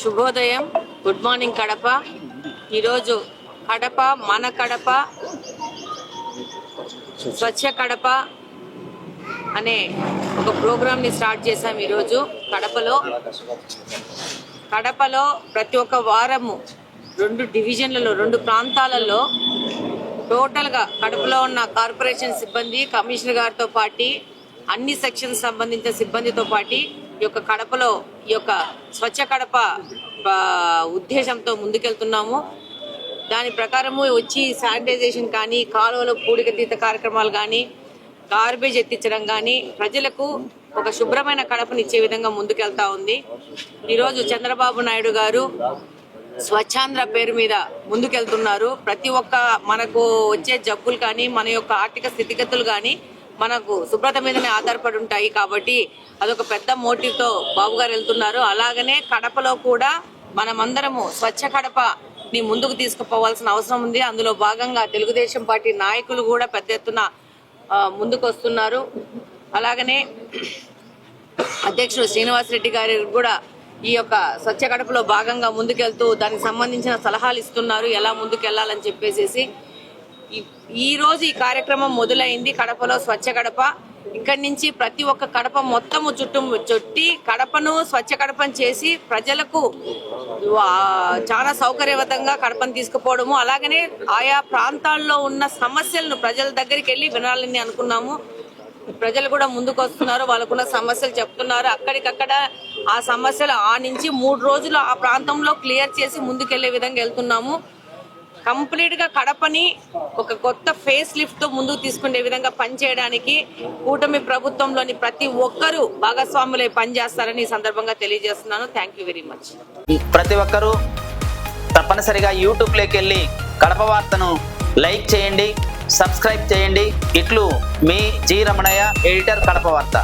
శుభోదయం. Good morning Kadapa. ఈరోజు కడప మన కడప స్వచ్ఛ కడప అనే ఒక ప్రోగ్రామ్ని స్టార్ట్ చేశాం. ఈరోజు కడపలో ప్రతి ఒక్క వారము 2 డివిజన్లలో 2 ప్రాంతాలలో టోటల్గా కడపలో ఉన్న కార్పొరేషన్ సిబ్బంది, కమిషనర్ గారితో పాటు అన్ని సెక్షన్స్ సంబంధించిన సిబ్బందితో పాటు ఈ యొక్క కడపలో ఈ యొక్క స్వచ్ఛ కడప ఉద్దేశంతో ముందుకెళ్తున్నాము. దాని ప్రకారము వచ్చి శానిటైజేషన్ కానీ, కాలువలో పూడికతీత కార్యక్రమాలు కానీ, గార్బేజ్ ఎత్తించడం కానీ, ప్రజలకు ఒక శుభ్రమైన కడపనిచ్చే విధంగా ముందుకెళ్తా ఉంది. ఈరోజు చంద్రబాబు నాయుడు గారు స్వచ్ఛాంధ్ర పేరు మీద ముందుకెళ్తున్నారు. ప్రతి ఒక్క మనకు వచ్చే జబ్బులు కానీ, మన యొక్క ఆర్థిక స్థితిగతులు కానీ మనకు శుభ్రత మీదనే ఆధారపడి ఉంటాయి. కాబట్టి అదొక పెద్ద మోటివ్తో బాబు గారు వెళ్తున్నారు. అలాగనే కడపలో కూడా మనమందరము స్వచ్ఛ కడపని ముందుకు తీసుకుపోవాల్సిన అవసరం ఉంది. అందులో భాగంగా తెలుగుదేశం పార్టీ నాయకులు కూడా పెద్ద ఎత్తున ముందుకు వస్తున్నారు. అలాగనే అధ్యక్షుడు శ్రీనివాసరెడ్డి గారి కూడా ఈ యొక్క స్వచ్ఛ కడపలో భాగంగా ముందుకెళ్తూ దానికి సంబంధించిన సలహాలు ఇస్తున్నారు, ఎలా ముందుకు వెళ్ళాలని చెప్పేసి. ఈ రోజు ఈ కార్యక్రమం మొదలైంది కడపలో స్వచ్ఛ కడప. ఇక్కడి నుంచి ప్రతి ఒక్క కడప మొత్తము చుట్టి కడపను స్వచ్ఛ కడపను చేసి ప్రజలకు చాలా సౌకర్యవంతంగా కడపను తీసుకుపోవడము, అలాగనే ఆయా ప్రాంతాల్లో ఉన్న సమస్యలను ప్రజల దగ్గరికి వెళ్ళి వినాలని అనుకున్నాము. ప్రజలు కూడా ముందుకు వస్తున్నారు, వాళ్ళకున్న సమస్యలు చెప్తున్నారు. అక్కడికక్కడ ఆ సమస్యలు ఆ నుంచి 3 రోజులు ఆ ప్రాంతంలో క్లియర్ చేసి ముందుకెళ్లే విధంగా వెళ్తున్నాము. కంప్లీట్ గా కడపని ఒక కొత్త ఫేస్ లిఫ్ట్ తో ముందుకు తీసుకునే విధంగా పనిచేయడానికి కూటమి ప్రభుత్వంలోని ప్రతి ఒక్కరూ భాగస్వాములై పనిచేస్తారని ఈ సందర్భంగా తెలియజేస్తున్నాను. Thank you very much. ప్రతి ఒక్కరూ తప్పనిసరిగా యూట్యూబ్ లోకి వెళ్ళి కడప వార్తను లైక్ చేయండి, సబ్స్క్రైబ్ చేయండి. ఇట్లు మీ జి రమణయ్య, ఎడిటర్, కడప వార్త.